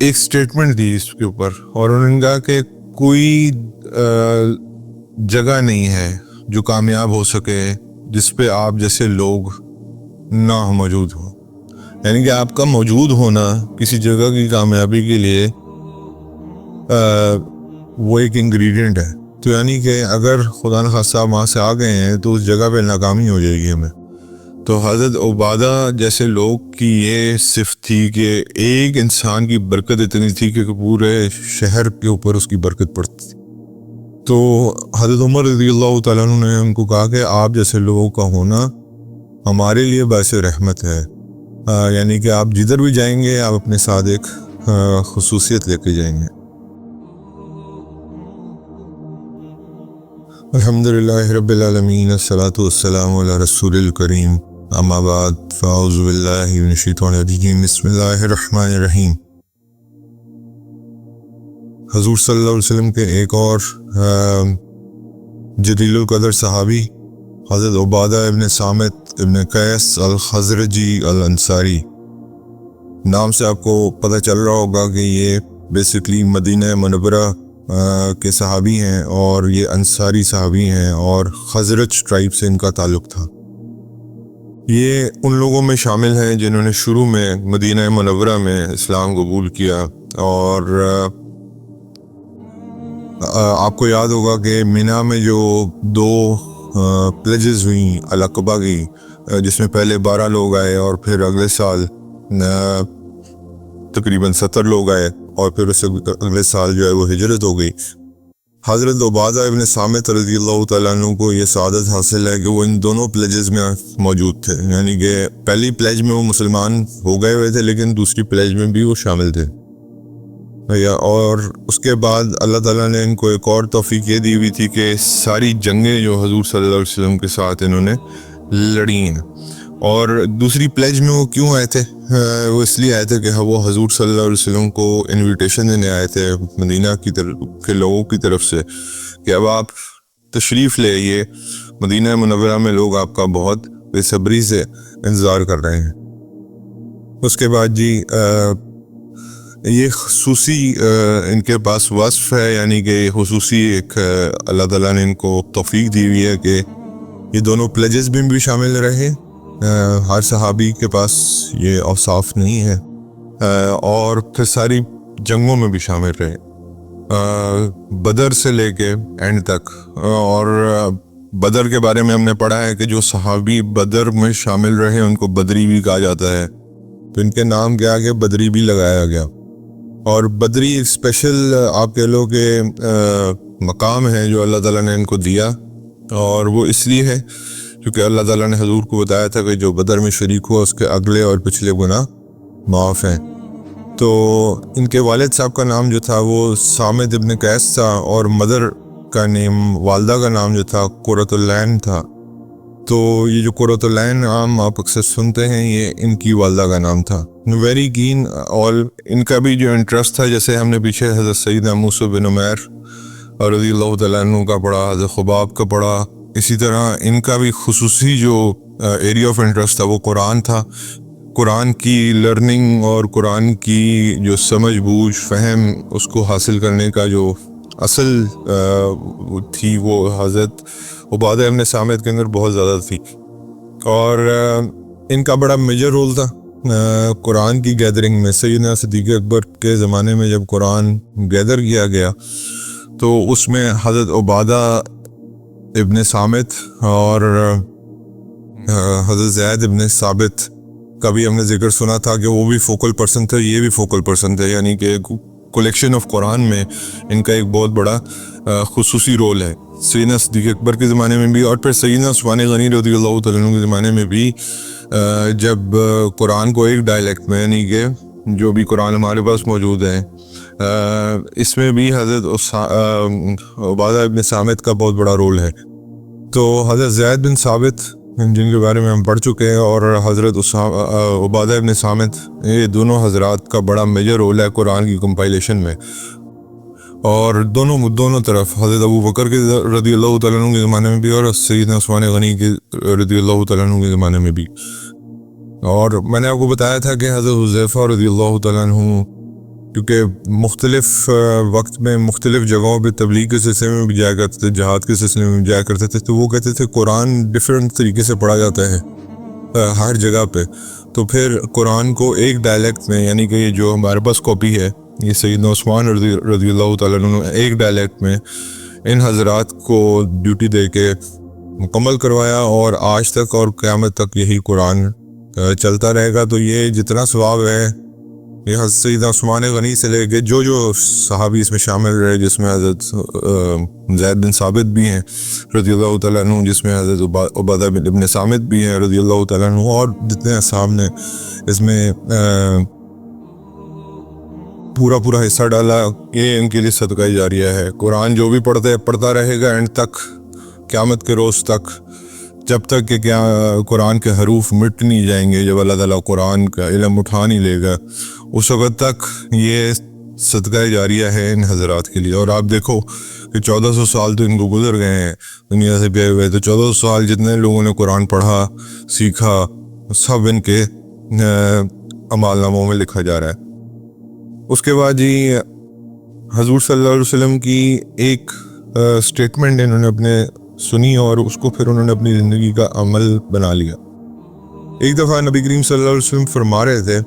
ایک اسٹیٹمنٹ دی اس کے اوپر، اور انہوں نے کہا کہ کوئی جگہ نہیں ہے جو کامیاب ہو سکے جس پہ آپ جیسے لوگ نہ موجود ہوں. یعنی کہ آپ کا موجود ہونا کسی جگہ کی کامیابی کے لیے وہ ایک انگریڈینٹ ہے. تو یعنی کہ اگر خدا نخواستہ وہاں سے آ گئے ہیں تو اس جگہ پہ ناکامی ہو جائے گی ہمیں. تو حضرت عبادہ جیسے لوگ کی یہ صفت تھی کہ ایک انسان کی برکت اتنی تھی کہ پورے شہر کے اوپر اس کی برکت پڑتی تھی. تو حضرت عمر رضی اللہ تعالیٰ عنہ نے ان کو کہا کہ آپ جیسے لوگوں کا ہونا ہمارے لیے باعث رحمت ہے. یعنی کہ آپ جدھر بھی جائیں گے آپ اپنے ساتھ ایک خصوصیت لے کے جائیں گے. الحمدللہ رب العالمین، الصلاۃ والسلام علی رسول الکریم، اما بعد، فاعوذ باللہ من الشیطان الرجیم، بسم اللہ الرحمن الرحیم. حضور صلی اللہ علیہ وسلم کے ایک اور جلیل القدر صحابی حضرت عبادہ ابن صامت ابن قیس الخزرجی الانصاری، نام سے آپ کو پتہ چل رہا ہوگا کہ یہ بیسکلی مدینہ منورہ کے صحابی ہیں، اور یہ انصاری صحابی ہیں، اور خزرج ٹرائب سے ان کا تعلق تھا. یہ ان لوگوں میں شامل ہیں جنہوں نے شروع میں مدینہ منورہ میں اسلام قبول کیا. اور آپ کو یاد ہوگا کہ مینا میں جو دو پلیجز ہوئیں العقبہ کی، جس میں پہلے 12 لوگ آئے اور پھر اگلے سال تقریباً 70 لوگ آئے، اور پھر اس اگلے سال جو ہے وہ ہجرت ہو گئی. حضرت عبادہ ابن صامت رضی اللہ تعالیٰ عنہ کو یہ سعادت حاصل ہے کہ وہ ان دونوں پلیجز میں موجود تھے. یعنی کہ پہلی پلیج میں وہ مسلمان ہو گئے ہوئے تھے، لیکن دوسری پلیج میں بھی وہ شامل تھے. اور اس کے بعد اللہ تعالیٰ نے ان کو ایک اور توفیق یہ دی ہوئی تھی کہ ساری جنگیں جو حضور صلی اللہ علیہ وسلم کے ساتھ انہوں نے لڑی ہیں. اور دوسری پلیج میں وہ کیوں آئے تھے؟ وہ اس لیے آئے تھے کہ وہ حضور صلی اللہ علیہ وسلم کو انویٹیشن دینے آئے تھے مدینہ کی طرف کے لوگوں کی طرف سے کہ اب آپ تشریف لے آئیے، مدینہ منورہ میں لوگ آپ کا بہت بے صبری سے انتظار کر رہے ہیں. اس کے بعد جی یہ خصوصی ان کے پاس وصف ہے، یعنی کہ خصوصی ایک اللہ تعالیٰ نے ان کو توفیق دی ہوئی ہے کہ یہ دونوں پلیجز میں بھی شامل رہے. ہر صحابی کے پاس یہ اوصاف نہیں ہے. اور پھر ساری جنگوں میں بھی شامل رہے، بدر سے لے کے اینڈ تک. اور بدر کے بارے میں ہم نے پڑھا ہے کہ جو صحابی بدر میں شامل رہے ان کو بدری بھی کہا جاتا ہے. تو ان کے نام کے آگے بدری بھی لگایا گیا. اور بدری ایک اسپیشل آپ کہہ لو کہ مقام ہے جو اللہ تعالیٰ نے ان کو دیا، اور وہ اس لیے ہے کیونکہ اللہ تعالیٰ نے حضور کو بتایا تھا کہ جو بدر میں شریک ہوا اس کے اگلے اور پچھلے گناہ معاف ہیں. تو ان کے والد صاحب کا نام جو تھا وہ صامت ابن قیس تھا، اور مدر کا نیم، والدہ کا نام جو تھا قرۃ العین تھا. تو یہ جو قرۃ العین عام آپ اکثر سنتے ہیں، یہ ان کی والدہ کا نام تھا. ویری کین، اور ان کا بھی جو انٹرسٹ تھا، جیسے ہم نے پیچھے حضرت سیدنا موسیٰ بن عمیر رضی اللہ تعالیٰ عنہ کا پڑھا، حضرت خباب کا پڑھا، اسی طرح ان کا بھی خصوصی جو ایریا آف انٹرسٹ تھا وہ قرآن تھا. قرآن کی لرننگ اور قرآن کی جو سمجھ بوجھ فہم اس کو حاصل کرنے کا جو اصل تھی وہ حضرت عبادہ ابن صامت کے اندر بہت زیادہ تھی. اور ان کا بڑا میجر رول تھا قرآن کی گیدرنگ میں. سیدنا صدیق اکبر کے زمانے میں جب قرآن گیدر کیا گیا تو اس میں حضرت عبادہ ابن صامت اور حضرت زید ابن ثابت کا بھی ہم نے ذکر سنا تھا کہ وہ بھی فوکل پرسن تھے، یہ بھی فوکل پرسن تھے. یعنی کہ کلیکشن آف قرآن میں ان کا ایک بہت بڑا خصوصی رول ہے. سیدنا صدیق اکبر کے زمانے میں بھی، اور پھر سیدنا عثمان غنی رضی اللہ تعالیٰ عنہ کے زمانے میں بھی، جب قرآن کو ایک ڈائلیکٹ میں، یعنی کہ جو بھی قرآن ہمارے پاس موجود ہے، اس میں بھی حضرت عبادہ ابن صامت کا بہت بڑا رول ہے. تو حضرت زید بن ثابت جن کے بارے میں ہم پڑھ چکے ہیں، اور حضرت عبادہ ابن صامت، یہ دونوں حضرات کا بڑا میجر رول ہے قرآن کی کمپائلیشن میں. اور دونوں طرف حضرت ابو بکر کے رضی اللہ تعالیٰ عنہ کے زمانے میں بھی، اور سیدنا عثمان غنی کے رضی اللہ تعالیٰ عنہ کے زمانے میں بھی. اور میں نے آپ کو بتایا تھا کہ حضرت حذیفہ رضی اللہ تعالیٰ عنہ کیونکہ مختلف وقت میں مختلف جگہوں پہ تبلیغ کے سلسلے میں بھی جایا کرتے تھے, جہاد کے سلسلے میں بھی جایا کرتے تھے, تو وہ کہتے تھے قرآن ڈفرینٹ طریقے سے پڑھا جاتا ہے ہر جگہ پہ. تو پھر قرآن کو ایک ڈائلیکٹ میں, یعنی کہ یہ جو ہمارے پاس کاپی ہے یہ سیدنا عثمان رضی اللہ تعالیٰ عنہ نے ایک ڈائلیکٹ میں ان حضرات کو ڈیوٹی دے کے مکمل کروایا, اور آج تک اور قیامت تک یہی قرآن چلتا رہے گا. تو یہ جتنا ثواب ہے یہ حضرت سیدنا عثمان غنی سے لے کے جو صحابی اس میں شامل رہے, جس میں حضرت زید بن ثابت بھی ہیں رضی اللہ تعالیٰ عنہ, جس میں حضرت عبادہ بن ابن صامت بھی ہیں رضی اللہ تعالیٰ عنہ, اور جتنے اصحاب نے اس میں پورا حصہ ڈالا, یہ ان کے لیے صدقہ جاریہ ہے. قرآن جو بھی پڑھتا رہے گا اینڈ تک, قیامت کے روز تک, جب تک کہ کیا قرآن کے حروف مٹ نہیں جائیں گے, جب اللہ تعالیٰ قرآن کا علم اٹھا نہیں لے گا, اس وقت تک یہ صدقہ جاریہ ہے ان حضرات کے لیے. اور آپ دیکھو کہ 1400 سال تو ان کو گزر گئے ہیں دنیا سے گئے ہوئے, تو 1400 سال جتنے لوگوں نے قرآن پڑھا سیکھا سب ان کے اعمال ناموں میں لکھا جا رہا ہے. اس کے بعد جی حضور صلی اللہ علیہ وسلم کی ایک سٹیٹمنٹ انہوں نے اپنے سنی, اور اس کو پھر انہوں نے اپنی زندگی کا عمل بنا لیا. ایک دفعہ نبی کریم صلی اللہ علیہ وسلم فرما رہے تھے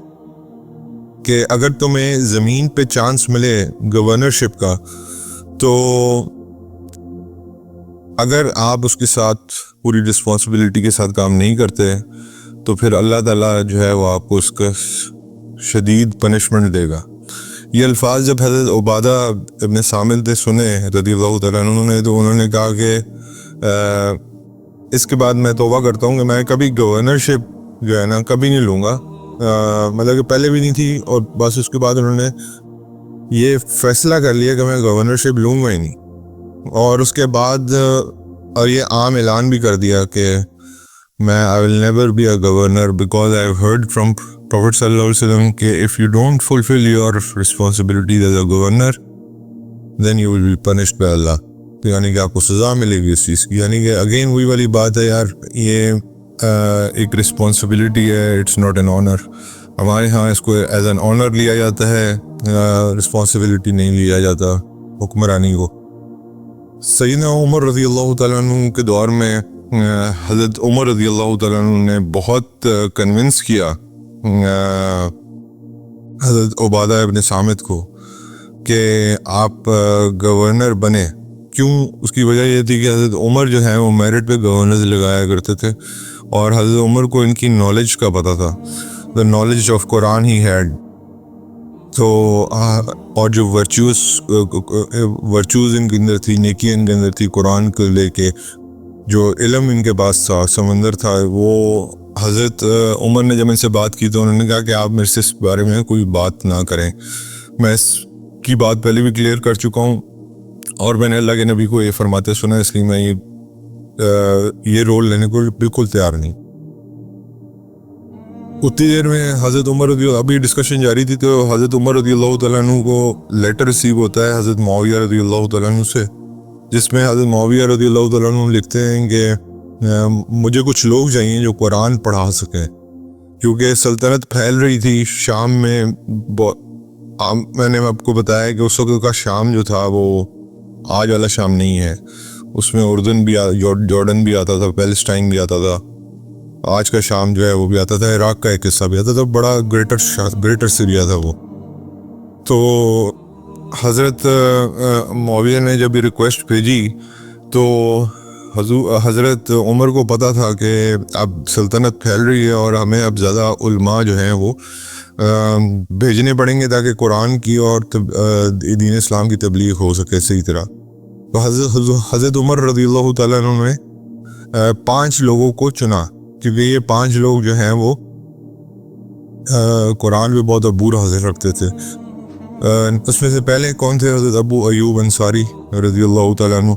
کہ اگر تمہیں زمین پہ چانس ملے گورنرشپ کا, تو اگر آپ اس کے ساتھ پوری رسپانسبلٹی کے ساتھ کام نہیں کرتے تو پھر اللہ تعالیٰ جو ہے وہ آپ کو اس کا شدید پنشمنٹ دے گا. یہ الفاظ جب حضرت عبادہ ابن صامت نے سنے رضی اللہ تعالیٰ عنہ, تو انہوں نے کہا کہ اس کے بعد میں توبہ کرتا ہوں کہ میں کبھی گورنرشپ جو ہے نا کبھی نہیں لوں گا, مطلب کہ پہلے بھی نہیں تھی, اور بس اس کے بعد انہوں نے یہ فیصلہ کر لیا کہ میں گورنرشپ لوں گا ہی نہیں. اور اس کے بعد اور یہ عام اعلان بھی کر دیا کہ میں I will never be a governor because I have heard from Prophet صلی اللہ علیہ وسلم کہ if you don't fulfill your responsibilities as a governor then you will be punished by Allah. تو یعنی کہ آپ کو سزا ملے گی اس چیز کی. یعنی کہ اگین وہی والی بات ہے یار, یہ ایک رسپانسبلٹی ہے, اٹس ناٹ این آنر. ہمارے ہاں اس کو ایز این آنر لیا جاتا ہے, رسپانسبلٹی نہیں لیا جاتا حکمرانی کو. سیدنا عمر رضی اللہ تعالیٰ عنہ کے دور میں حضرت عمر رضی اللہ تعالیٰ عنہ نے بہت کنونس کیا حضرت عبادہ ابن صامت کو کہ آپ گورنر بنے. کیوں؟ اس کی وجہ یہ تھی کہ حضرت عمر جو ہے وہ میرٹ پہ گورنرز لگایا کرتے تھے, اور حضرت عمر کو ان کی نالج کا پتہ تھا, the knowledge of Quran he had. تو اور جو ورچوز ان کے اندر تھی, نیکی ان کے اندر تھی, قرآن کو لے کے جو علم ان کے پاس تھا, سمندر تھا, وہ حضرت عمر نے جب ان سے بات کی تو انہوں نے کہا کہ آپ میرے سے اس بارے میں کوئی بات نہ کریں. میں اس کی بات پہلے بھی کلیئر کر چکا ہوں, اور میں نے اللہ کے نبی کو یہ فرماتے سنا, اس لیے میں یہ رول لینے کو بالکل تیار نہیں. اتنی دیر میں حضرت عمر رضی اللہ, ابھی ڈسکشن جاری تھی, تو حضرت عمر رضی اللہ تعالیٰ عنہ کو لیٹر ریسیو ہوتا ہے حضرت معاویہ رضی اللہ تعالیٰ عنہ سے, جس میں حضرت معاویہ رضی اللہ تعالیٰ عنہ لکھتے ہیں کہ مجھے کچھ لوگ چاہیے جو قرآن پڑھا سکیں, کیونکہ سلطنت پھیل رہی تھی شام میں. میں نے آپ کو بتایا کہ اس وقت کا شام جو تھا وہ آج والا شام نہیں ہے, اس میں اردن بھی, جارڈن بھی آتا تھا, پیلسٹائن بھی آتا تھا, آج کا شام جو ہے وہ بھی آتا تھا, عراق کا ایک حصہ بھی آتا تھا, بڑا گریٹر سیریا تھا وہ. تو حضرت معاویہ نے جب یہ ریکویسٹ بھیجی تو حضرت عمر کو پتہ تھا کہ اب سلطنت پھیل رہی ہے اور ہمیں اب زیادہ علماء جو ہیں وہ بھیجنے پڑیں گے تاکہ قرآن کی اور دین اسلام کی تبلیغ ہو سکے صحیح طرح. تو حضرت عمر رضی اللہ تعالیٰ عنہ نے 5 لوگوں کو چنا, کیونکہ یہ 5 لوگ جو ہیں وہ قرآن پہ بہت عبور حاصل رکھتے تھے. اس میں سے پہلے کون تھے؟ حضرت ابو ایوب انصاری رضی اللہ تعالیٰ عنہ,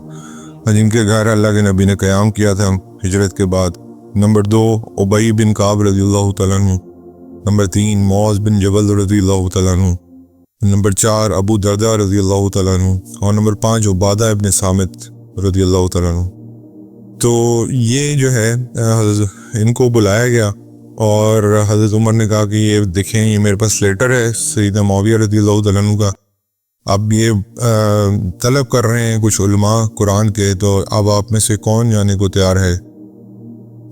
جن کے گھر اللہ کے نبی نے قیام کیا تھا ہجرت کے بعد. نمبر 2 ابی بن کعب رضی اللہ تعالیٰ عنہ. نمبر 3 معاذ بن جبل رضی اللہ تعالیٰ عنہ. نمبر 4 ابو درداء رضی اللہ تعالیٰ عنہ. اور نمبر 5 عبادہ ابن صامت رضی اللہ تعالیٰ عنہ. تو یہ جو ہے ان کو بلایا گیا اور حضرت عمر نے کہا کہ یہ دیکھیں یہ میرے پاس لیٹر ہے سیدنا معاویہ رضی اللہ تعالیٰ عنہ کا، اب یہ طلب کر رہے ہیں کچھ علماء قرآن کے، تو اب آپ میں سے کون جانے کو تیار ہے؟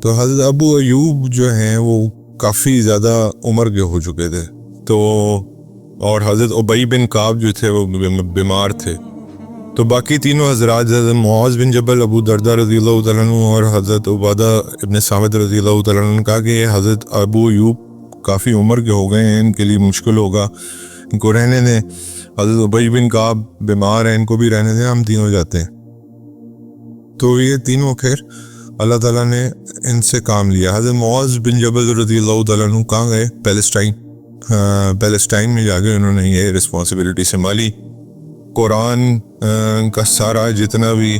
تو حضرت ابو ایوب جو ہیں وہ کافی زیادہ عمر کے ہو چکے تھے، تو اور حضرت ابی بن کعب جو تھے وہ بیمار تھے، تو باقی تینوں حضرات حضرت معاذ بن جبل، ابو دردہ رضی اللہ تعالیٰ عنہ اور حضرت عبادہ ابن صامت رضی اللہ تعالیٰ عنہ نے کہا کہ یہ حضرت ابو ایوب کافی عمر کے ہو گئے ہیں، ان کے لیے مشکل ہوگا، ان کو رہنے دیں۔ حضرت ابی بن کعب بیمار ہیں، ان کو بھی رہنے دیں، ہم تینوں جاتے ہیں۔ تو یہ تینوں خیر اللہ تعالیٰ نے ان سے کام لیا۔ حضرت معاذ بن جبل رضی اللہ تعالیٰ عنہ کہاں گئے؟ پیلسٹائن میں جا کے انہوں نے یہ رسپانسبلٹی سنبھالی، قرآن کا سارا جتنا بھی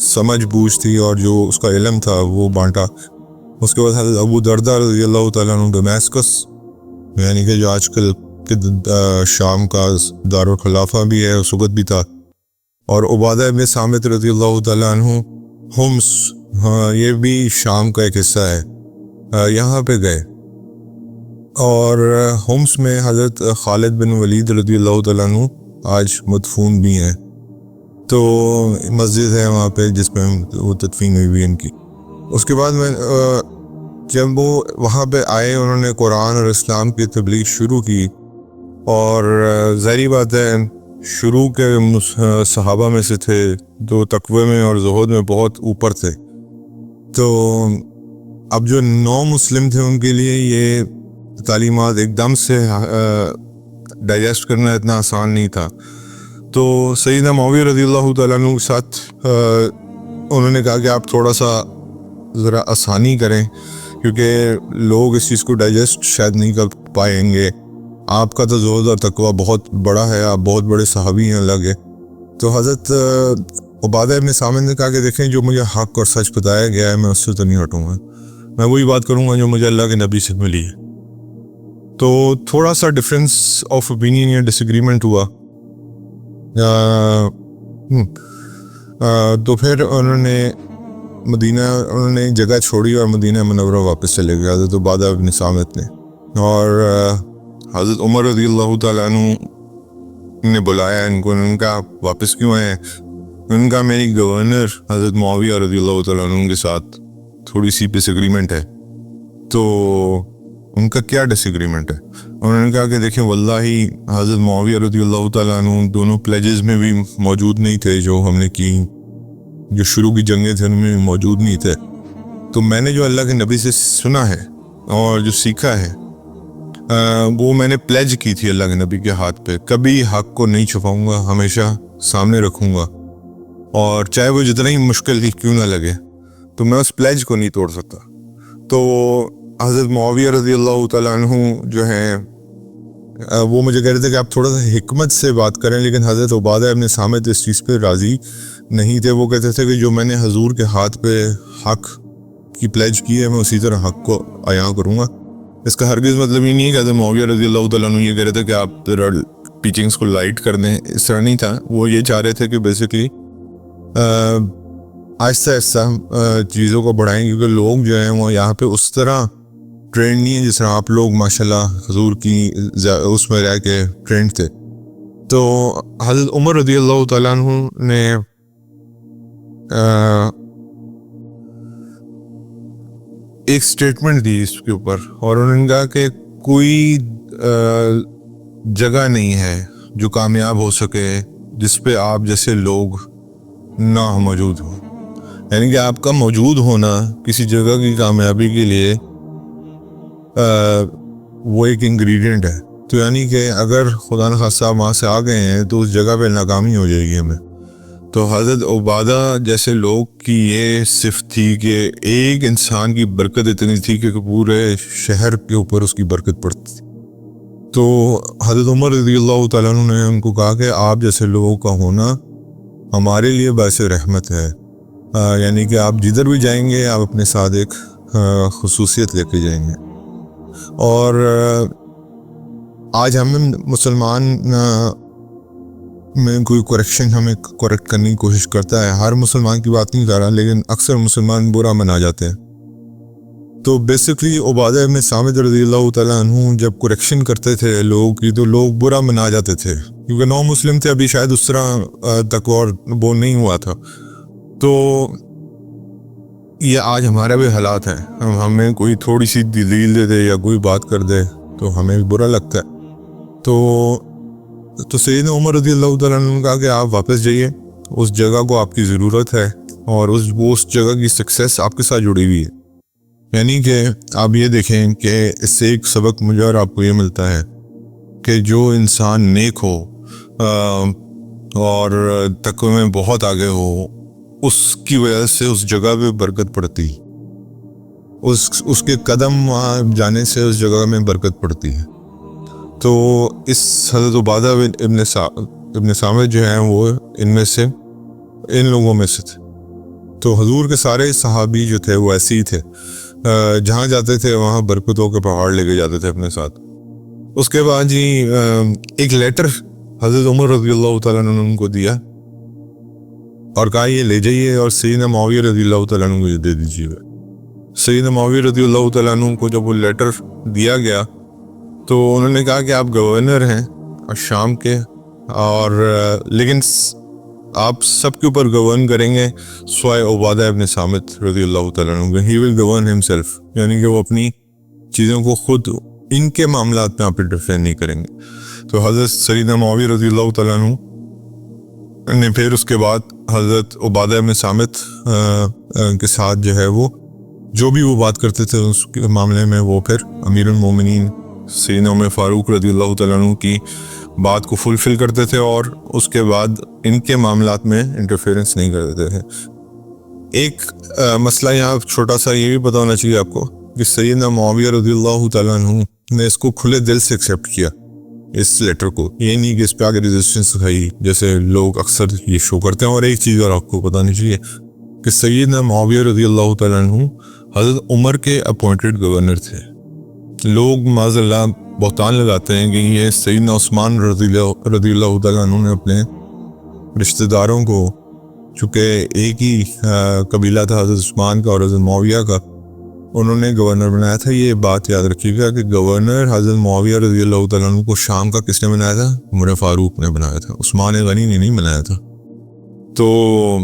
سمجھ بوجھ تھی اور جو اس کا علم تھا وہ بانٹا۔ اس کے بعد حضرت ابو دردہ رضی اللہ تعالیٰ عنہ دمیسکس، یعنی کہ جو آج کل کے شام کا دارالخلافہ بھی ہے، اس وقت بھی تھا، اور عبادہ ابن صامت رضی اللہ تعالیٰ عنہ ہومس، یہ بھی شام کا ایک حصہ ہے، یہاں پہ گئے، اور ہومس میں حضرت خالد بن ولید رضی اللہ تعالیٰ عنہ آج مدفون بھی ہیں، تو مسجد ہے وہاں پہ جس میں وہ تدفین ہوئی ان کی۔ اس کے بعد میں جب وہ وہاں پہ آئے، انہوں نے قرآن اور اسلام کی تبلیغ شروع کی، اور ظاہری بات ہے شروع کے صحابہ میں سے تھے جو تقوی میں اور زہد میں بہت اوپر تھے، تو اب جو نو مسلم تھے ان کے لیے یہ تعلیمات ایک دم سے ڈائجسٹ کرنا اتنا آسان نہیں تھا۔ تو سیدنا معاویہ رضی اللہ تعالیٰ عنہ کے ساتھ انہوں نے کہا کہ آپ تھوڑا سا ذرا آسانی کریں، کیونکہ لوگ اس چیز کو ڈائجسٹ شاید نہیں کر پائیں گے، آپ کا تو زہد اور تقوی بہت بڑا ہے، آپ بہت بڑے صحابی ہیں اللہ کے۔ تو حضرت عبادہ ابن صامت نے کہا کہ دیکھیں جو مجھے حق اور سچ بتایا گیا ہے میں اس سے تو نہیں ہٹوں گا، میں وہی بات کروں گا جو مجھے اللہ کے نبی سے ملی ہے۔ تو تھوڑا سا ڈفرینس آف اوپینین یا ڈس ایگریمنٹ ہوا، تو پھر انہوں نے جگہ چھوڑی اور مدینہ منورہ واپس چلے گئے حضرت عبادہ ابن صامت نے، اور حضرت عمر رضی اللہ تعالیٰ عنہ نے بلایا ان کو، ان کا واپس کیوں آئے؟ ان کا میری گورنر حضرت معاویہ رضی اللہ تعالیٰ عنہ کے ساتھ تھوڑی سی ڈس ایگریمنٹ ہے۔ تو ان کا کیا ڈس ایگریمنٹ ہے؟ انہوں نے کہا کہ دیکھیں واللہ حضرت معاویہ رضی اللہ تعالیٰ عنہ دونوں پلیجز میں بھی موجود نہیں تھے جو ہم نے کی، جو شروع کی جنگیں تھے ان میں موجود نہیں تھے، تو میں نے جو اللہ کے نبی سے سنا ہے اور جو سیکھا ہے وہ میں نے پلیج کی تھی اللہ کے نبی کے ہاتھ پہ، کبھی حق کو نہیں چھپاؤں گا، ہمیشہ سامنے رکھوں گا، اور چاہے وہ جتنا ہی مشکل ہی کیوں نہ لگے، تو میں اس پلیج کو نہیں توڑ سکتا۔ تو حضرت معاویہ رضی اللہ تعالیٰ عنہ جو ہیں وہ مجھے کہہ رہے تھے کہ آپ تھوڑا سا حکمت سے بات کریں، لیکن حضرت عبادہ ابن صامت اس چیز پہ راضی نہیں تھے۔ وہ کہتے تھے کہ جو میں نے حضور کے ہاتھ پہ حق کی پلیج کی ہے میں اسی طرح حق کو عیاں کروں گا۔ اس کا ہرگز مطلب یہ نہیں ہے کہ حضرت معاویہ رضی اللہ تعالیٰ عنہ یہ کہہ رہے تھے کہ آپ ٹیچنگز کو لائٹ کر دیں، اس طرح نہیں تھا۔ وہ یہ چاہ رہے تھے کہ بیسکلی آہستہ آہستہ چیزوں کو بڑھائیں، کیونکہ لوگ جو ہیں وہ یہاں پہ اس طرح ٹرینڈ نہیں ہے جس طرح آپ لوگ ماشاءاللہ حضور کی اس میں رہ کے ٹرینڈ تھے۔ تو حضرت عمر رضی اللہ تعالیٰ عنہ نے ایک سٹیٹمنٹ دی اس کے اوپر، اور انہوں نے کہا کہ کوئی جگہ نہیں ہے جو کامیاب ہو سکے جس پہ آپ جیسے لوگ نہ موجود ہوں، یعنی کہ آپ کا موجود ہونا کسی جگہ کی کامیابی کے لیے وہ ایک انگریڈینٹ ہے۔ تو یعنی کہ اگر خدا نخواستہ وہاں سے آ گئے ہیں تو اس جگہ پہ ناکامی ہو جائے گی ہمیں۔ تو حضرت عبادہ جیسے لوگ کی یہ صفت تھی کہ ایک انسان کی برکت اتنی تھی کہ پورے شہر کے اوپر اس کی برکت پڑتی تھی۔ تو حضرت عمر رضی اللہ تعالیٰ عنہ نے ان کو کہا کہ آپ جیسے لوگوں کا ہونا ہمارے لیے باعث رحمت ہے، یعنی کہ آپ جدھر بھی جائیں گے آپ اپنے ساتھ ایک خصوصیت لے کے جائیں گے۔ اور آج ہمیں مسلمان میں کوئی کریکشن ہمیں کریکٹ کرنے کی کوشش کرتا ہے، ہر مسلمان کی بات نہیں کر رہا، لیکن اکثر مسلمان برا منا جاتے ہیں۔ تو بیسکلی عبادہ ابن صامت رضی اللہ تعالیٰ عنہ جب کریکشن کرتے تھے لوگ کی تو لوگ برا منا جاتے تھے، کیونکہ نو مسلم تھے، ابھی شاید اس طرح تک اور وہ نہیں ہوا تھا. تو یہ آج ہمارے بھی حالات ہیں، ہمیں کوئی تھوڑی سی دلیل دے دے یا کوئی بات کر دے تو ہمیں بھی برا لگتا ہے. تو سیدنا عمر رضی اللہ تعالیٰ عنہ نے کہا کہ آپ واپس جائیے، اس جگہ کو آپ کی ضرورت ہے اور اس جگہ کی سکسیس آپ کے ساتھ جڑی ہوئی ہے. یعنی کہ آپ یہ دیکھیں کہ اس سے ایک سبق مجھے اور آپ کو یہ ملتا ہے کہ جو انسان نیک ہو اور تقوی میں بہت آگے ہو، اس کی وجہ سے اس جگہ پہ برکت پڑتی، اس کے قدم وہاں جانے سے اس جگہ میں برکت پڑتی ہے. تو اس حضرت عبادہ ابن صامت جو ہیں وہ ان میں سے ان لوگوں میں سے تھے. تو حضور کے سارے صحابی جو تھے وہ ایسے ہی تھے، جہاں جاتے تھے وہاں برکتوں کے پہاڑ لے کے جاتے تھے اپنے ساتھ. اس کے بعد جی ایک لیٹر حضرت عمر رضی اللہ تعالیٰ عنہ نے ان کو دیا اور کہا یہ لے جائیے اور سیدنا معاویہ رضی اللہ تعالیٰ عنہ کو یہ دے دیجیے. سیدنا معاویہ رضی اللہ تعالیٰ عنہ کو جب وہ لیٹر دیا گیا تو انہوں نے کہا کہ آپ گورنر ہیں شام کے، اور لیکن آپ سب کے اوپر گورن کریں گے سوائے عبادہ ابن صامت رضی اللہ تعالیٰ عنہ. ہی ول گورن ہمسیلف، یعنی کہ وہ اپنی چیزوں کو خود ان کے معاملات میں آپ انٹرفیئر نہیں کریں گے. تو حضرت سیدنا معاویہ رضی اللہ تعالیٰ عنہ نے پھر اس کے بعد حضرت عبادہ ابن صامت کے ساتھ جو ہے وہ جو بھی وہ بات کرتے تھے اس کے معاملے میں وہ پھر امیر المومنین سیدنا عمر فاروق رضی اللہ تعالیٰ عنہ کی بات کو فلفل کرتے تھے اور اس کے بعد ان کے معاملات میں انٹرفیئرنس نہیں کرتے تھے. ایک مسئلہ یہاں چھوٹا سا یہ بھی پتہ ہونا چاہیے آپ کو کہ سیدنا معاویہ رضی اللہ تعالیٰ عنہ نے اس کو کھلے دل سے ایکسیپٹ کیا، اس لیٹر کو. یہ نہیں کہ اس پہ آگے ریزسٹنس دکھائی جیسے لوگ اکثر یہ شو کرتے ہیں. اور ایک چیز اور آپ کو بتانی چاہیے کہ سیدنا معاویہ رضی اللہ تعالیٰ عنہ حضرت عمر کے اپوائنٹڈ گورنر تھے. لوگ معاذ اللہ بہتان لگاتے ہیں کہ یہ سیدنا عثمان رضی اللہ تعالیٰ عنہ نے اپنے رشتہ داروں کو، چونکہ ایک ہی قبیلہ تھا حضرت عثمان کا اور حضرت معاویہ کا، انہوں نے گورنر بنایا تھا. یہ بات یاد رکھیے گا کہ گورنر حضرت معاویہ رضی اللہ تعالیٰ عنہ کو شام کا کس نے بنایا تھا؟ عمر فاروق نے بنایا تھا، عثمان غنی نے نہیں بنایا تھا. تو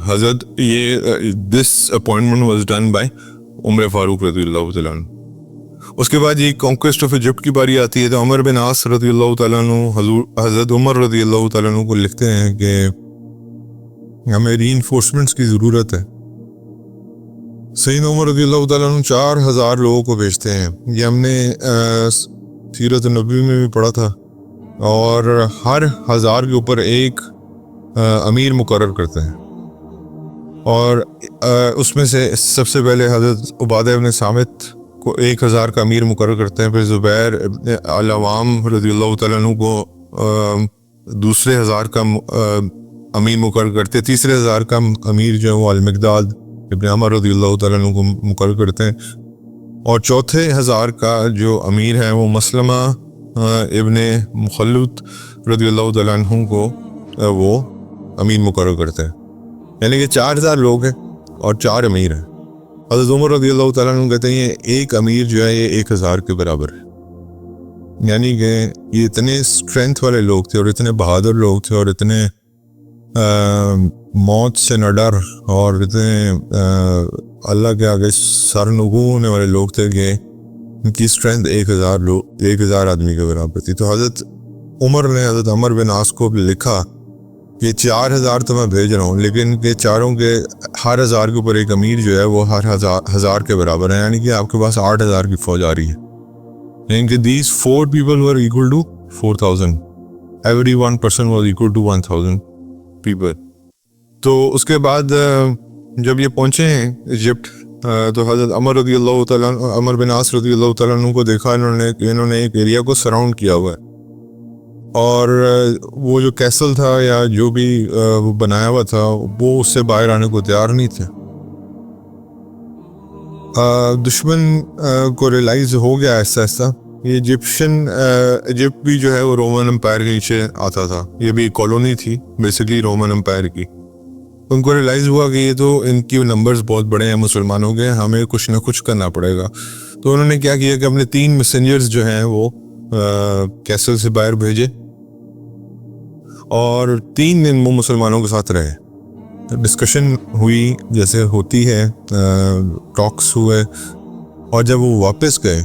حضرت یہ دس اپوائنٹمنٹ واز ڈن بائی عمر فاروق رضی اللہ تعالیٰ عنہ. اس کے بعد یہ کانکویسٹ آف ایجپٹ کی باری آتی ہے تو عمر بن عاص رضی اللہ تعالیٰ عنہ حضرت عمر رضی اللہ تعالیٰ عنہ کو لکھتے ہیں کہ ہمیں ری انفورسمنٹس کی ضرورت ہے. سیدنا عمر رضی اللہ تعالیٰ عنہ 4000 لوگوں کو بھیجتے ہیں. یہ ہم نے سیرت نبوی میں بھی پڑھا تھا. اور ہر 1000 کے اوپر ایک امیر مقرر کرتے ہیں، اور اس میں سے سب سے پہلے حضرت عبادہ ابن صامت کو 1000 کا امیر مقرر کرتے ہیں. پھر زبیر ابن العوام رضی اللہ تعالیٰ عنہ کو دوسرے 1000 کا امیر مقرر کرتے ہیں. تیسرے 1000 کا امیر جو ہے وہ المقداد ابن عمر رضی اللہ تعالیٰ عنہ کو مقرر کرتے ہیں. اور چوتھے 1000 کا جو امیر ہے وہ مسلمہ ابن مخلد رضی اللہ تعالیٰ عنہ کو وہ امیر مقرر کرتے ہیں. یعنی کہ 4000 لوگ ہیں اور 4 امیر ہیں. حضرت عمر رضی اللہ تعالیٰ عنہ کہتے ہیں ایک امیر جو ہے یہ 1000 کے برابر ہے. یعنی کہ یہ اتنے اسٹرینتھ والے لوگ تھے اور اتنے بہادر لوگ تھے اور اتنے موت سے نہ ڈر اور اتنے اللہ کے آگے سرنگو ہونے والے لوگ تھے کہ ان کی اسٹرینتھ 1000 آدمی کے برابر تھی. تو حضرت عمر نے حضرت عمر بن عاص کو لکھا کہ 4000 تو میں بھیج رہا ہوں، لیکن کہ چاروں کے ہر 1000 کے اوپر ایک امیر جو ہے وہ ہر 1000 کے برابر ہے. یعنی کہ آپ کے پاس 8000 کی فوج آ رہی ہے. یعنی کہ these 4 people were equal to 4000. Every one person was equal to 1000 people. تو اس کے بعد جب یہ پہنچے ہیں ایجپٹ تو حضرت عمر بن عاص رضی اللہ تعالیٰ عنہ کو دیکھا انہوں نے ایک ایریا کو سراؤنڈ کیا ہوا ہے، اور وہ جو کیسل تھا یا جو بھی وہ بنایا ہوا تھا وہ اس سے باہر آنے کو تیار نہیں تھے. دشمن کو ریلائز ہو گیا ایسا یہ ایجپٹ بھی جو ہے وہ رومن امپائر کے نیچے آتا تھا. یہ بھی کالونی تھی بیسیکلی رومن امپائر کی. ان کو ریئلائز ہوا کہ یہ تو ان کی نمبرز بہت بڑے ہیں مسلمانوں کے, ہمیں کچھ نہ کچھ کرنا پڑے گا. تو انہوں نے کیا کیا کہ اپنے 3 میسنجرز جو ہیں وہ کیسل سے باہر بھیجے, اور 3 دن وہ مسلمانوں کے ساتھ رہے. ڈسکشن ہوئی جیسے ہوتی ہے, ٹاکس ہوئے, اور جب وہ واپس گئے,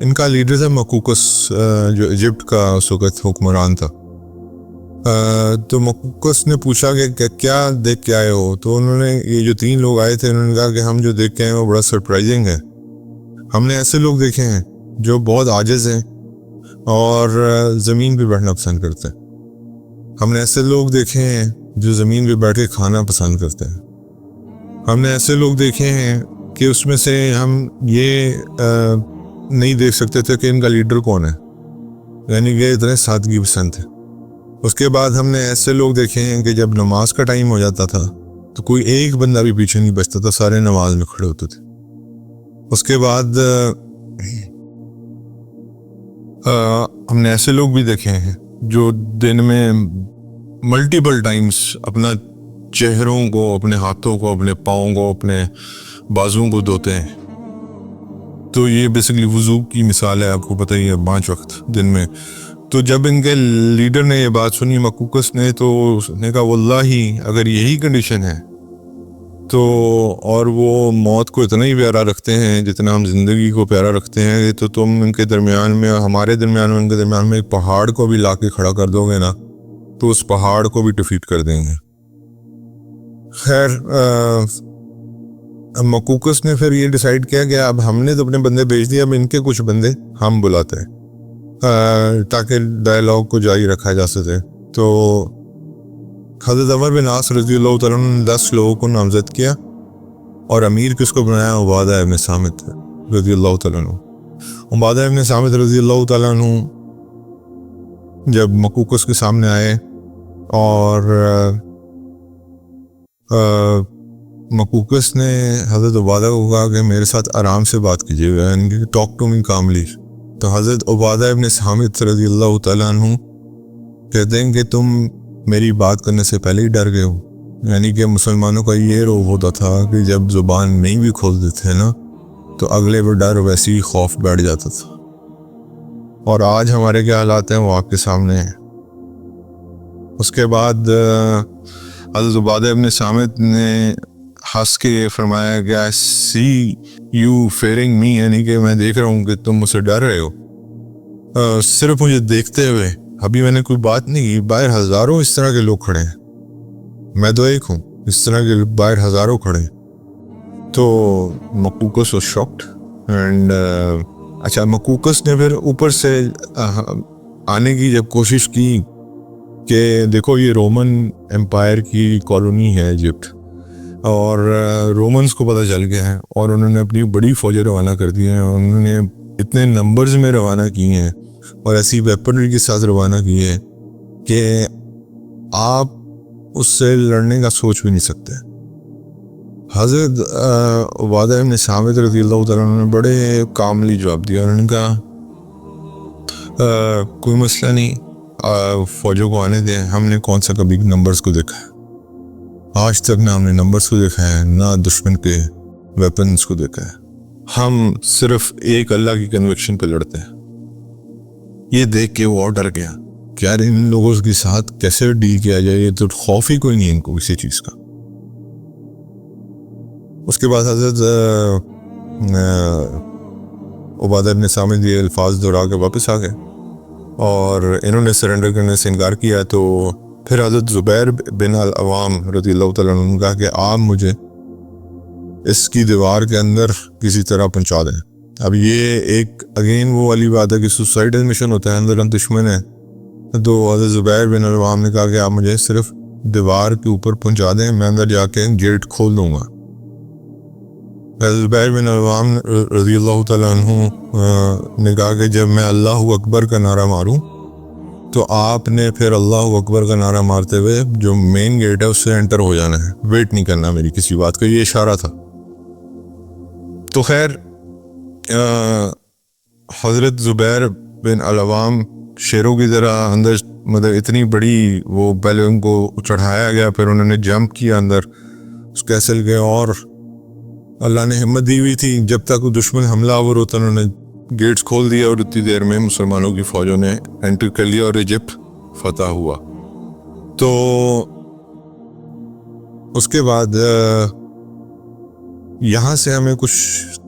ان کا لیڈر تھا مقوقس, جو ایجپٹ کا اس وقت حکمران تھا. تو مقوقس نے پوچھا کہ کیا دیکھ کے آئے ہو؟ تو انہوں نے, یہ جو 3 لوگ آئے تھے, انہوں نے کہا کہ ہم جو دیکھ کے آئے ہیں وہ بڑا سرپرائزنگ ہے. ہم نے ایسے لوگ دیکھے ہیں جو بہت عاجز ہیں اور زمین پہ بیٹھنا پسند کرتے ہیں. ہم نے ایسے لوگ دیکھے ہیں جو زمین پہ بیٹھ کے کھانا پسند کرتے ہیں. ہم نے ایسے لوگ دیکھے ہیں کہ اس میں سے ہم یہ نہیں دیکھ سکتے تھے کہ ان کا لیڈر کون ہے, یعنی کہ اتنے سادگی پسند تھے. اس کے بعد ہم نے ایسے لوگ دیکھے ہیں کہ جب نماز کا ٹائم ہو جاتا تھا تو کوئی ایک بندہ بھی پیچھے نہیں بچتا تھا, سارے نماز میں کھڑے ہوتے تھے. اس کے بعد ہم نے ایسے لوگ بھی دیکھے ہیں جو دن میں ملٹیپل ٹائمز اپنا چہروں کو, اپنے ہاتھوں کو, اپنے پاؤں کو, اپنے بازوؤں کو دھوتے ہیں. تو یہ بیسکلی وضو کی مثال ہے, آپ کو پتہ ہی ہے, 5 وقت دن میں. تو جب ان کے لیڈر نے یہ بات سنی مقوقس نے, تو اس نے کہا واللہ اگر یہی کنڈیشن ہے تو, اور وہ موت کو اتنا ہی پیارا رکھتے ہیں جتنا ہم زندگی کو پیارا رکھتے ہیں, تو تم ان کے درمیان میں, ہمارے درمیان میں, ان کے درمیان میں ایک پہاڑ کو بھی لا کے کھڑا کر دو گے نا, تو اس پہاڑ کو بھی ڈیفیٹ کر دیں گے. خیر مقوقس نے پھر یہ ڈیسائیڈ کیا کہ اب ہم نے تو اپنے بندے بھیج دیے, اب ان کے کچھ بندے ہم بلاتے ہیں تاکہ ڈائلاگ کو جاری رکھا جا سکے. تو حضرت عمر بن عاص رضی اللہ تعالیٰ نے 10 لوگوں کو نامزد کیا, اور امیر کس کو بنایا؟ عبادہ ابن صامت رضی اللہ تعالیٰ عنہ. عبادہ ابن صامت رضی اللہ تعالیٰ عنہ جب مقوقس کے سامنے آئے, اور مقوقس نے حضرت عبادہ کو کہا کہ میرے ساتھ آرام سے بات کیجیے گا, یعنی کہ ٹاک ٹو می کاملی. تو حضرت عبادہ ابن صامت رضی اللہ تعالیٰ عنہ کہتے ہیں کہ تم میری بات کرنے سے پہلے ہی ڈر گئے ہو. یعنی کہ مسلمانوں کا یہ روب ہوتا تھا کہ جب زبان نہیں بھی کھول دیتے نا تو اگلے پر ڈر ویسے ہی خوف بیٹھ جاتا تھا. اور آج ہمارے کیا حالات ہیں وہ آپ کے سامنے ہیں. اس کے بعد حضرت عبادہ ابن صامت نے ہنس کے یہ فرمایا کہ I see you fearing me, یعنی کہ میں دیکھ رہا ہوں کہ تم مجھ سے ڈر رہے ہو, صرف مجھے دیکھتے ہوئے. ابھی میں نے کوئی بات نہیں کی, باہر ہزاروں اس طرح کے لوگ کھڑے ہیں, میں تو ایک ہوں, اس طرح کے باہر ہزاروں کھڑے ہیں. تو مقوقس was shocked and اچھا مقوقس نے پھر اوپر سے آنے کی جب کوشش کی کہ دیکھو یہ رومن امپائر کی کالونی ہے ایجپٹ, اور رومنز کو پتہ چل گیا ہے, اور انہوں نے اپنی بڑی فوجیں روانہ کر دی ہیں, انہوں نے اتنے نمبرز میں روانہ کی ہیں اور ایسی ویپنری کے ساتھ روانہ کی ہے کہ آپ اس سے لڑنے کا سوچ بھی نہیں سکتے. حضرت عبادہ ابن صامت رضی اللہ تعالیٰ عنہ نے بڑے کاملی جواب دیا. انہوں نے کہا کوئی مسئلہ نہیں, فوجوں کو آنے دیں, ہم نے کون سا کبھی نمبرز کو دیکھا ہے, آج تک نہ ہم نے نمبرز کو دیکھا ہے نہ دشمن کے ویپنز کو دیکھا ہے, ہم صرف ایک اللہ کی کنوکشن پہ لڑتے ہیں. یہ دیکھ کے وہ اور ڈر گیا کہ یار ان لوگوں کے ساتھ کیسے ڈیل کیا جائے, یہ تو خوف ہی کوئی نہیں ان کو کسی چیز کا. اس کے بعد حضرت عبادہ ابن صامت یہ الفاظ دہرا کے واپس آ گئے اور انہوں نے سرنڈر کرنے سے انکار کیا. تو پھر حضرت زبیر بن العوام رضی اللہ تعالیٰ عنہ نے کہا کہ آپ مجھے اس کی دیوار کے اندر کسی طرح پہنچا دیں. اب یہ ایک اگین وہ والی بات ہے کہ سوسائڈل مشن ہوتا ہے, اندر دشمن ہے. تو حضرت زبیر بن العوام نے کہا کہ آپ مجھے صرف دیوار کے اوپر پہنچا دیں, میں اندر جا کے گیٹ کھول دوں گا. حضرت زبیر بن العوام رضی اللہ تعالیٰ عنہ نے کہا کہ جب میں اللہ اکبر کا نعرہ ماروں تو آپ نے پھر اللہ اکبر کا نعرہ مارتے ہوئے جو مین گیٹ ہے اس سے انٹر ہو جانا ہے, ویٹ نہیں کرنا میری کسی بات کا. یہ اشارہ تھا. تو خیر حضرت زبیر بن العوام شیروں کی طرح اندر مطلب اتنی بڑی وہ پہلے ان کو چڑھایا گیا، پھر انہوں نے جمپ کیا اندر اس کیسل کے، اور اللہ نے ہمت دی ہوئی تھی جب تک وہ دشمن حملہ آور ہوتا انہوں نے گیٹس کھول دیا، اور اتنی دیر میں مسلمانوں کی فوجوں نے انٹر کر لیا اور ایجپٹ فتح ہوا۔ تو اس کے بعد یہاں سے ہمیں کچھ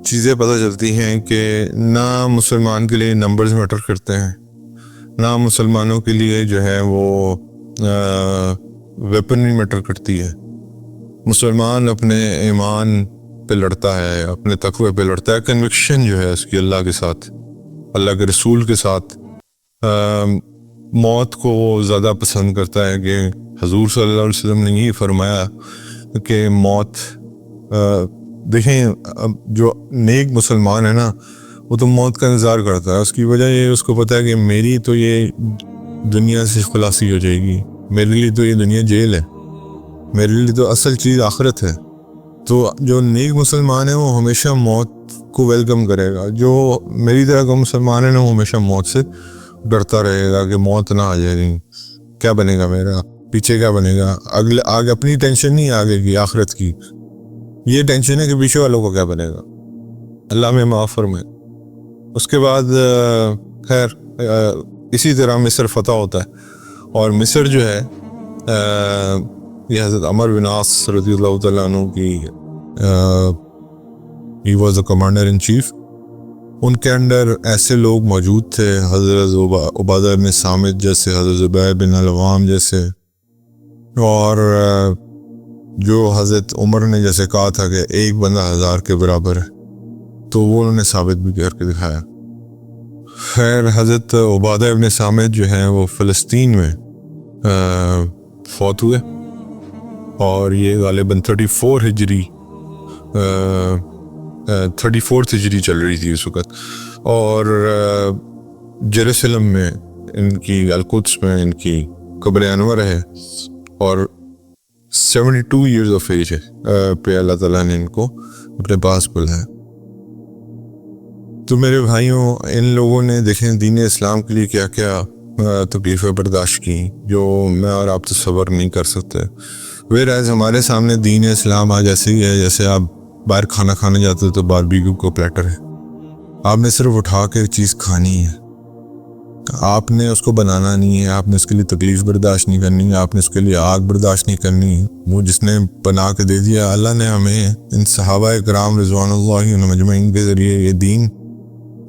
چیزیں پتہ چلتی ہیں کہ نہ مسلمان کے لیے نمبرز میٹر کرتے ہیں، نہ مسلمانوں کے لیے جو ہے وہ ویپنری میٹر کرتی ہے۔ مسلمان اپنے ایمان پہ لڑتا ہے، اپنے تقوی پہ لڑتا ہے، کنوکشن جو ہے اس کی اللہ کے ساتھ، اللہ کے رسول کے ساتھ، موت کو زیادہ پسند کرتا ہے کہ حضور صلی اللہ علیہ وسلم نے یہ فرمایا کہ موت دیکھیں جو نیک مسلمان ہے نا وہ تو موت کا انتظار کرتا ہے، اس کی وجہ یہ اس کو پتہ ہے کہ میری تو یہ دنیا سے خلاصی ہو جائے گی، میرے لیے تو یہ دنیا جیل ہے، میرے لیے تو اصل چیز آخرت ہے۔ تو جو نیک مسلمان ہے وہ ہمیشہ موت کو ویلکم کرے گا، جو میری طرح کا مسلمان ہے نا وہ ہمیشہ موت سے ڈرتا رہے گا کہ موت نہ آ جائے گی، کیا بنے گا میرا، پیچھے کیا بنے گا، آگے اپنی ٹینشن نہیں آگے کی آخرت کی، یہ ٹینشن ہے کہ پیچھے والوں کو کیا بنے گا، اللہ میں معاف فرمائے۔ اس کے بعد خیر اسی طرح مصر فتح ہوتا ہے، اور مصر جو ہے یہ حضرت عمر بن عاص رضی اللہ تعالیٰ عنہ کی he was the commander in chief، ان کے انڈر ایسے لوگ موجود تھے حضرت عبادہ بن صامت جیسے، حضرت زبیر بن العوام جیسے، اور جو حضرت عمر نے جیسے کہا تھا کہ ایک بندہ 1000 کے برابر ہے، تو وہ انہوں نے ثابت بھی کر کے دکھایا۔ خیر حضرت عبادہ بن صامت جو ہیں وہ فلسطین میں فوت ہوئے، اور یہ غالباً 34 ہجری 34 ہجری چل رہی تھی اس وقت، اور جیروسلم میں ان کی القدس میں ان کی قبر انور ہے، اور 72 ایئرز آف ایج ہے پہ اللہ تعالیٰ نے ان کو اپنے پاس بلایا۔ تو میرے بھائیوں، ان لوگوں نے دیکھیں دین اسلام کے لیے کیا کیا تکلیفیں برداشت کی جو میں اور آپ تصور نہیں کر سکتے۔ ویئرایز ہمارے سامنے دین اسلام آج ایسے ہی ہے جیسے آپ باہر کھانا کھانے جاتے تو باربیکیو کو پلیٹر ہے، آپ نے صرف اٹھا کے چیز کھانی ہے، آپ نے اس کو بنانا نہیں ہے، آپ نے اس کے لیے تکلیف برداشت نہیں کرنی ہے، آپ نے اس کے لیے آگ برداشت نہیں کرنی ہے، وہ جس نے بنا کے دے دیا اللہ نے ہمیں ان صحابہ کرام رضوان اللہ مجمعین کے ذریعے یہ دین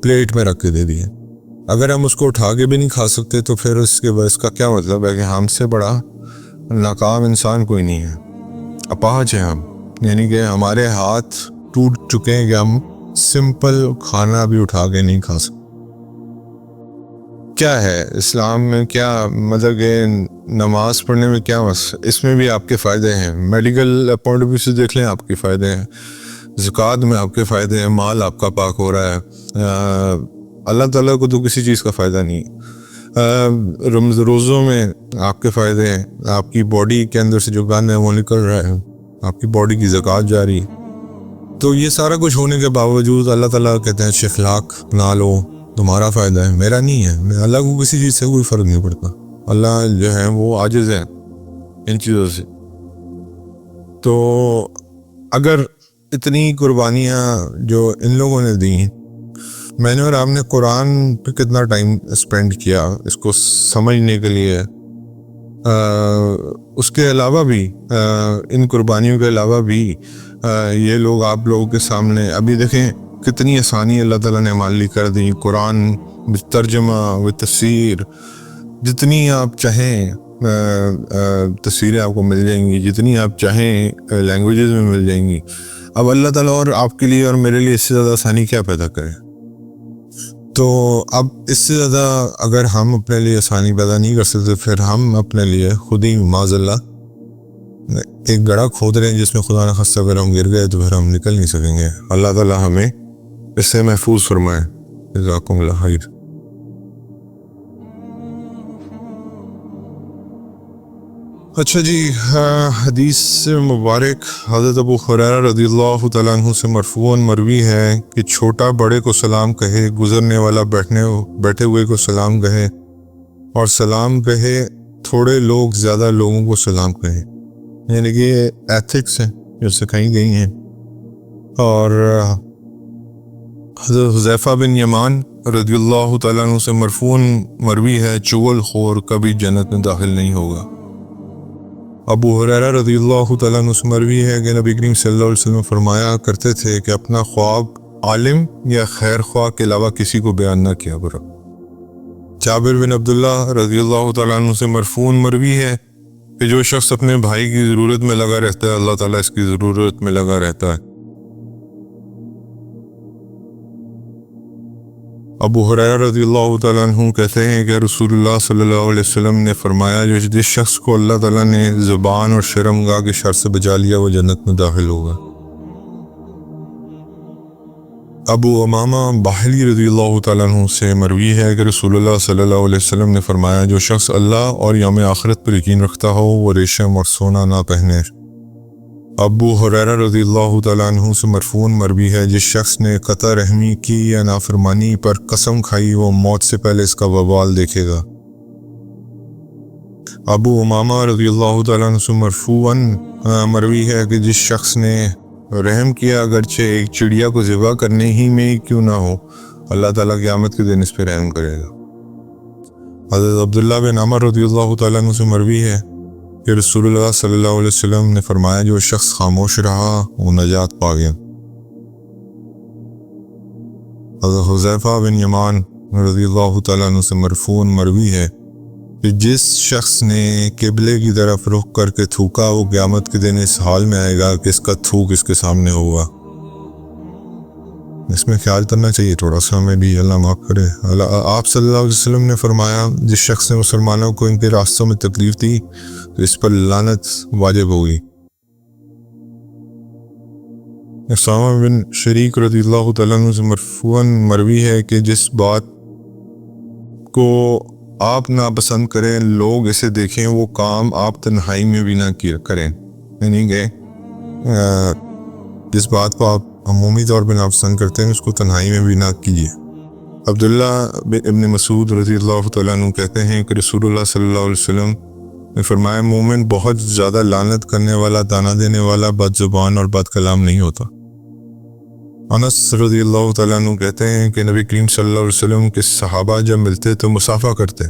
پلیٹ میں رکھ کے دے دیا۔ اگر ہم اس کو اٹھا کے بھی نہیں کھا سکتے تو پھر اس کا کیا مطلب ہے کہ ہم سے بڑا ناکام انسان کوئی نہیں ہے، اپاہج ہیں ہم، یعنی کہ ہمارے ہاتھ ٹوٹ چکے ہیں کہ ہم سمپل کھانا بھی اٹھا کے نہیں کھا سکتے۔ کیا ہے اسلام میں کیا مطلب کہ نماز پڑھنے میں کیا اس میں بھی آپ کے فائدے ہیں، میڈیکل پوائنٹ آف ویو سے دیکھ لیں آپ کے فائدے ہیں، زکوٰۃ میں آپ کے فائدے ہیں، مال آپ کا پاک ہو رہا ہے، اللہ تعالیٰ کو تو کسی چیز کا فائدہ نہیں ہے، روزوں میں آپ کے فائدے ہیں، آپ کی باڈی کے اندر سے جو گند ہے وہ نکل رہا ہے، آپ کی باڈی کی زکوٰۃ جاری ہے۔ تو یہ سارا کچھ ہونے کے باوجود اللہ تعالیٰ کہتے ہیں اچھے اخلاق اپنا لو، تمہارا فائدہ ہے میرا نہیں ہے، اللہ کو کسی چیز سے کوئی فرق نہیں پڑتا، اللہ جو ہے وہ عاجز ہے ان چیزوں سے۔ تو اگر اتنی قربانیاں جو ان لوگوں نے دی، میں نے اور آپ نے قرآن پہ کتنا ٹائم اسپینڈ کیا اس کو سمجھنے کے لیے، اس کے علاوہ بھی ان قربانیوں کے علاوہ بھی یہ لوگ آپ لوگوں کے سامنے ابھی دیکھیں کتنی آسانی اللہ تعالیٰ نے ہمارے لیے کر دی، قرآن ترجمہ و تفسیر، جتنی آپ چاہیں تصویریں آپ کو مل جائیں گی، جتنی آپ چاہیں لینگویجز میں مل جائیں گی۔ اب اللہ تعالیٰ اور آپ کے لیے اور میرے لیے اس سے زیادہ آسانی کیا پیدا کرے؟ تو اب اس سے زیادہ اگر ہم اپنے لیے آسانی پیدا نہیں کر سکتے، پھر ہم اپنے لیے خود ہی معاذ اللہ ایک گڑھا کھود رہے ہیں جس میں خدا نخواستہ اگر ہم گر گئے تو پھر ہم نکل نہیں سکیں گے۔ اللہ تعالیٰ ہمیں اس سے محفوظ فرمائے۔ جزاکم اللہ خیر۔ اچھا جی، حدیث مبارک حضرت ابو ہریرہ رضی اللہ تعالیٰ عنہ سے مرفوعاً مروی ہے کہ چھوٹا بڑے کو سلام کہے، گزرنے والا بیٹھے ہوئے کو سلام کہے، اور سلام کہے تھوڑے لوگ زیادہ لوگوں کو سلام کہیں، یعنی کہ یہ ایتھکس ہیں جو سکھائی گئی ہیں۔ اور حضرت حذیفہ بن یمان رضی اللہ تعالیٰ عنہ سے مرفوعاً مروی ہے، چغل خور کبھی جنت میں داخل نہیں ہوگا۔ ابو ہریرہ رضی اللہ تعالیٰ عنہ سے مروی ہے کہ نبی کریم صلی اللہ علیہ وسلم فرمایا کرتے تھے کہ اپنا خواب عالم یا خیر خواہ کے علاوہ کسی کو بیان نہ کیا کرو۔ جابر بن عبداللہ رضی اللہ تعالیٰ عنہ سے مرفوعاً مروی ہے کہ جو شخص اپنے بھائی کی ضرورت میں لگا رہتا ہے اللہ تعالیٰ اس کی ضرورت میں لگا رہتا ہے۔ ابو ہریرہ رضی اللہ تعالیٰ عنہ کہتے ہیں کہ رسول اللہ صلی اللہ علیہ وسلم نے فرمایا جس شخص کو اللہ تعالیٰ نے زبان اور شرمگاہ کے شر سے بچا لیا وہ جنت میں داخل ہوگا۔ ابو امامہ باہلی رضی اللہ تعالیٰ عنہ سے مروی ہے کہ رسول اللہ صلی اللہ علیہ وسلم نے فرمایا جو شخص اللہ اور یوم آخرت پر یقین رکھتا ہو وہ ریشم اور سونا نہ پہنے۔ ابو ہریرہ رضی اللہ تعالیٰ عنہ سے مرفوعاً مروی ہے جس شخص نے قطع رحمی کی یا نافرمانی پر قسم کھائی وہ موت سے پہلے اس کا وبال دیکھے گا۔ ابو امامہ رضی اللہ تعالیٰ عنہ سے مرفوعاً مروی ہے کہ جس شخص نے رحم کیا اگرچہ ایک چڑیا کو ذبح کرنے ہی میں ہی کیوں نہ ہو اللہ تعالیٰ قیامت کے دن اس پہ رحم کرے گا۔ حضرت عبداللہ بن عمر رضی اللہ تعالیٰ عنہ سے مروی ہے کہ رسول اللہ صلی اللہ علیہ وسلم نے فرمایا جو شخص خاموش رہا وہ نجات پا گیا۔ حضرت حذیفہ بن یمان رضی اللہ تعالیٰ عنہ سے مرفوعاً مروی ہے کہ جس شخص نے قبلے کی طرف رخ کر کے تھوکا وہ قیامت کے دن اس حال میں آئے گا کہ اس کا تھوک اس کے سامنے ہوگا۔ اس میں خیال کرنا چاہیے تھوڑا سا، ہمیں بھی اللہ معاف کرے۔ آپ صلی اللہ علیہ وسلم نے فرمایا جس شخص نے مسلمانوں کو ان کے راستوں میں تکلیف دی تو اس پر لعنت واجب ہوگی۔ اسامہ بن شریک رضی اللہ تعالیٰ عنہ سے مرفوعاً مروی ہے کہ جس بات کو آپ ناپسند کریں لوگ اسے دیکھیں وہ کام آپ تنہائی میں بھی نہ کریں، یعنی کہ جس بات کو آپ عمومی طور پہ ناپسند کرتے ہیں اس کو تنہائی میں بھی نہ کیجیے۔ عبداللہ ابن مسعود رضی اللہ تعالیٰ عنہ کہتے ہیں کہ رسول اللہ صلی اللہ علیہ وسلم نے فرمایا مومن بہت زیادہ لعنت کرنے والا، تانا دینے والا، بد زبان اور بد کلام نہیں ہوتا۔ انس رضی اللہ تعالیٰ عنہ کہتے ہیں کہ نبی کریم صلی اللہ علیہ وسلم کے صحابہ جب ملتے تو مصافحہ کرتے،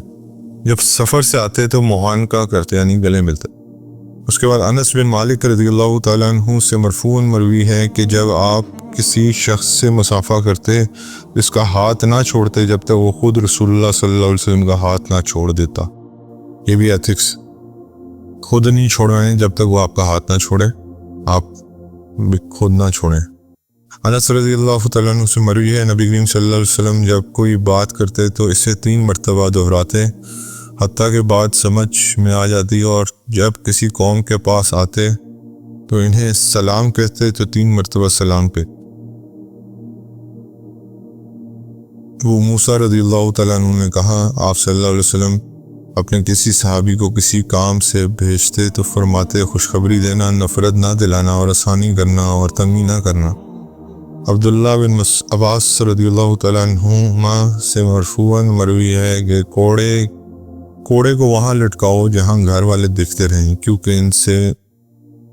جب سفر سے آتے تو معانقہ کرتے یعنی گلے ملتے۔ اس کے بعد انس بن مالک رضی اللہ تعالیٰ عنہ سے مرفوعاً مروی ہے کہ جب آپ کسی شخص سے مصافحہ کرتے اس کا ہاتھ نہ چھوڑتے جب تک وہ خود رسول اللہ صلی اللہ علیہ وسلم کا ہاتھ نہ چھوڑ دیتا۔ یہ بھی ایتھکس، خود نہیں چھوڑیں جب تک وہ آپ کا ہاتھ نہ چھوڑے، آپ بھی خود نہ چھوڑیں۔ انس رضی اللہ تعالیٰ عنہ سے مروی ہے نبی کریم صلی اللہ علیہ وسلم جب کوئی بات کرتے تو اسے 3 مرتبہ دہراتے حتیٰ کہ بات سمجھ میں آ جاتی، اور جب کسی قوم کے پاس آتے تو انہیں سلام کہتے تو 3 مرتبہ سلام کہتے۔ وہ موسیٰ رضی اللہ تعالیٰ عنہ نے کہا آپ صلی اللہ علیہ وسلم اپنے کسی صحابی کو کسی کام سے بھیجتے تو فرماتے خوشخبری دینا، نفرت نہ دلانا اور آسانی کرنا اور تنگی نہ کرنا۔ عبداللہ بن عباس رضی اللہ تعالیٰ عنہما سے مرفوعاً مروی ہے کہ کوڑے کو وہاں لٹکاؤ جہاں گھر والے دیکھتے رہیں کیونکہ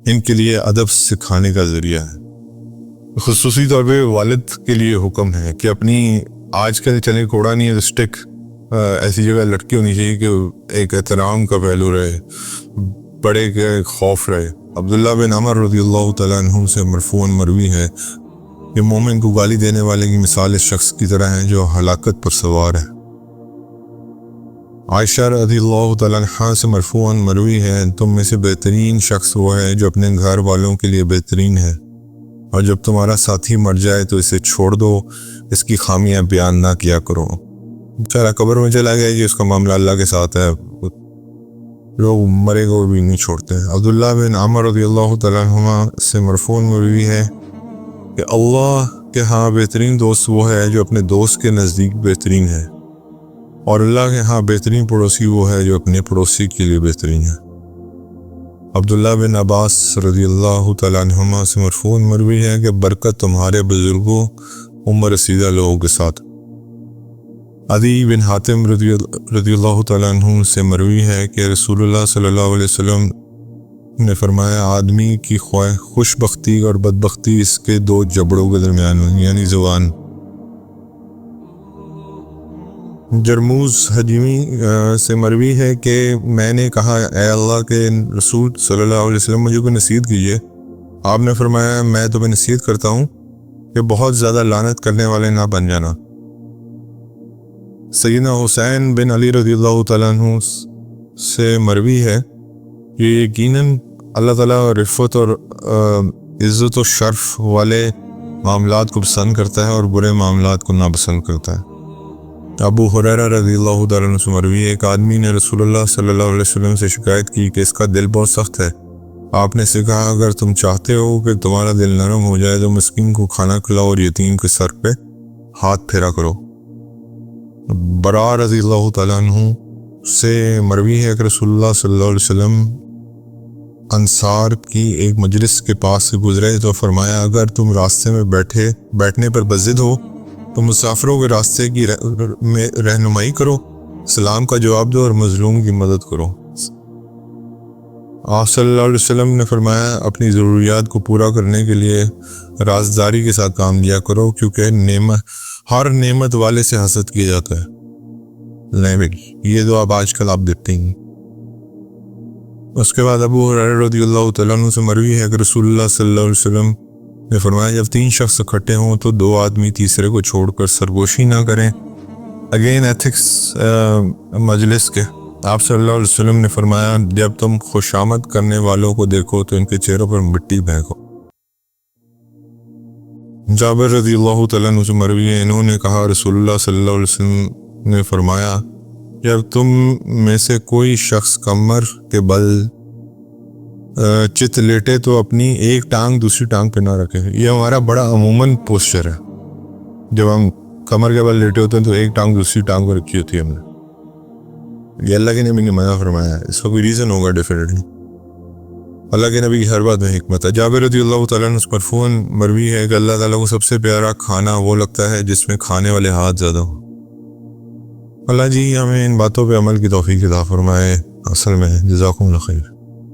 ان کے لیے ادب سکھانے کا ذریعہ ہے۔ خصوصی طور پہ والد کے لیے حکم ہے کہ اپنی آج کل چلے کوڑا نہیں ہے تو سٹک ایسی جگہ لٹکی ہونی چاہیے کہ ایک احترام کا پہلو رہے، بڑے کے خوف رہے۔ عبداللہ بن عمر رضی اللہ تعالیٰ عنہ سے مرفوعاً مروی ہے کہ مومن کو گالی دینے والے کی مثال اس شخص کی طرح ہے جو ہلاکت پر سوار ہے۔ عائشہ رضی اللہ تعالیٰ عنہ سے مرفوعاً مروی ہے تم میں سے بہترین شخص وہ ہے جو اپنے گھر والوں کے لیے بہترین ہے، اور جب تمہارا ساتھی مر جائے تو اسے چھوڑ دو، اس کی خامیاں بیان نہ کیا کرو۔ بیچارہ قبر میں چلا گیا جی، اس کا معاملہ اللہ کے ساتھ ہے، لوگ مرے کو بھی نہیں چھوڑتے۔ عبداللہ بن عمر رضی اللہ تعالیٰ عنہ سے مرفوعاً مروی ہے کہ اللہ کے ہاں بہترین دوست وہ ہے جو اپنے دوست کے نزدیک بہترین ہے، اور اللہ کے ہاں بہترین پڑوسی وہ ہے جو اپنے پڑوسی کے لیے بہترین ہے۔ عبداللہ بن عباس رضی اللہ تعالیٰ عنہما سے مرفوعاً مروی ہے کہ برکت تمہارے بزرگوں عمر رسیدہ لوگوں کے ساتھ۔ عدی بن حاتم رضی اللہ تعالیٰ عنہ سے مروی ہے کہ رسول اللہ صلی اللہ علیہ وسلم نے فرمایا آدمی کی خوش بختی اور بدبختی اس کے دو جبڑوں کے درمیان ہوئی، یعنی زبان۔ جرموز حجیمی سے مروی ہے کہ میں نے کہا اے اللہ کے رسول صلی اللہ علیہ وسلم مجھے کوئی نصیحت کیجیے۔ آپ نے فرمایا میں تمہیں نصیحت کرتا ہوں کہ بہت زیادہ لعنت کرنے والے نہ بن جانا۔ سیدنا حسین بن علی رضی اللہ تعالیٰ عنہ سے مروی ہے کہ یقیناً اللہ تعالیٰ رفت اور عزت و شرف والے معاملات کو پسند کرتا ہے اور برے معاملات کو ناپسند کرتا ہے۔ ابو ہریرہ رضی اللہ تعالیٰ عنہ سے مروی ہے ایک آدمی نے رسول اللہ صلی اللہ علیہ وسلم سے شکایت کی کہ اس کا دل بہت سخت ہے۔ آپ نے سے کہا اگر تم چاہتے ہو کہ تمہارا دل نرم ہو جائے تو مسکین کو کھانا کھلاؤ اور یتیم کے سر پہ ہاتھ پھیرا کرو۔ برا رضی اللہ تعالیٰ عنہ سے مروی ہے کہ رسول اللہ صلی اللہ علیہ وسلم انصار کی ایک مجلس کے پاس سے گزرے تو فرمایا اگر تم راستے میں بیٹھنے پر بضد ہو تو مسافروں کے راستے کی رہنمائی کرو، سلام کا جواب دو اور مظلوم کی مدد کرو۔ آپ صلی اللہ علیہ وسلم نے فرمایا اپنی ضروریات کو پورا کرنے کے لیے رازداری کے ساتھ کام لیا کرو کیونکہ ہر نعمت والے سے حسد کیا جاتا ہے۔ یہ جو آج کل آپ دیکھتے ہیں۔ اس کے بعد ابو ہریرہ رضی اللہ تعالیٰ عنہ سے مروی ہے کہ رسول اللہ صلی اللہ علیہ وسلم نے فرمایا جب 3 شخص اکٹھے ہوں تو 2 آدمی تیسرے کو چھوڑ کر سرگوشی نہ کریں۔ اگین ایتھکس مجلس کے آپ صلی اللہ علیہ وسلم نے فرمایا جب تم خوشامد کرنے والوں کو دیکھو تو ان کے چہروں پر مٹی پھینکو۔ جابر رضی اللہ تعالیٰ عنہ سے مروی ہے انہوں نے کہا رسول اللہ صلی اللہ علیہ وسلم نے فرمایا جب تم میں سے کوئی شخص کمر کے بل چت لیٹے تو اپنی ایک ٹانگ دوسری ٹانگ پہ نہ رکھے۔ یہ ہمارا بڑا عموماً پوسچر ہے، جب ہم کمر کے بل لیٹے ہوتے ہیں تو ایک ٹانگ دوسری ٹانگ پہ رکھی ہوتی ہے ہم نے۔ یہ اللہ کے نبی نے منع فرمایا ہے، اس کا کوئی ریزن ہوگا ڈیفینیٹلی۔ اللہ کے نبی کی ہر بات میں حکمت ہے۔ جابر رضی اللہ تعالیٰ عنہ مرفوعاً مروی ہے کہ اللہ تعالیٰ کو سب سے پیارا کھانا وہ لگتا ہے جس میں کھانے والے ہاتھ زیادہ ہوں۔ اللہ جی ہمیں ان باتوں پہ عمل کی توفیق عطا فرمائے۔ اصل میں جزاکم اللہ خیر۔